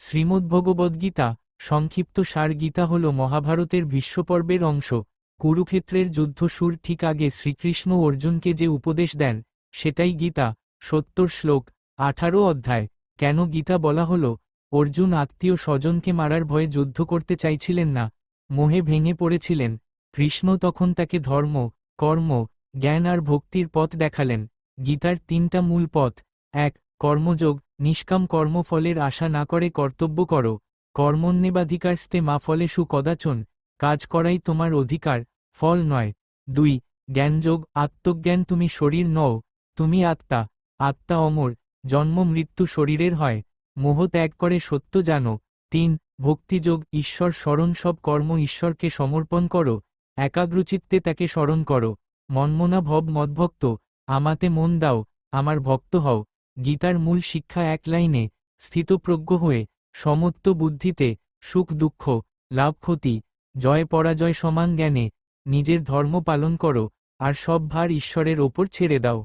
শ্রীমদ্ভগবদ্গীতা সংক্ষিপ্ত সার। গীতা হল মহাভারতের বিশ্বপর্বের অংশ। কুরুক্ষেত্রের যুদ্ধ শুরুর ঠিক আগে শ্রীকৃষ্ণ অর্জুনকে যে উপদেশ দেন সেটাই গীতা। ৭০ শ্লোক, ১৮ অধ্যায়। কেন গীতা বলা হলো? অর্জুন আত্মীয় স্বজনকে মারার ভয়ে যুদ্ধ করতে চাইছিলেন না, মোহে ভেঙে পড়েছিলেন। কৃষ্ণ তখন তাকে ধর্ম, কর্ম, জ্ঞান আর ভক্তির পথ দেখালেন। গীতার ৩টা মূল পথ। ১. কর্মযোগ। নিষ্কাম কর্মফলের আশা না করে কর্তব্য করো। কর্মণ্যেবাধিকারস্তে মা ফলেষু কদাচন। কাজ করাই তোমার অধিকার, ফল নয়। ২. জ্ঞানযোগ। আত্মজ্ঞান। তুমি শরীর নও, তুমি আত্মা। আত্মা অমর, জন্ম মৃত্যু শরীরের হয়। মোহ ত্যাগ করে সত্য জানো। ৩. ভক্তিযোগ। ঈশ্বর স্মরণ। সব কর্ম ঈশ্বরকে সমর্পণ করো, একাগ্রচিত্তে তাকে স্মরণ করো। মন্মনা ভব মদ্ভক্ত। আমাতে মন দাও, আমার ভক্ত হও। গীতার মূল শিক্ষা এক লাইনে, স্থিতপ্রজ্ঞ হয়ে, সমত্ব বুদ্ধিতে, সুখ দুঃখ, লাভ ক্ষতি, জয় পরাজয় সমান জ্ঞানে নিজের ধর্ম পালন করো, আর সব ভার ঈশ্বরের ওপর ছেড়ে দাও।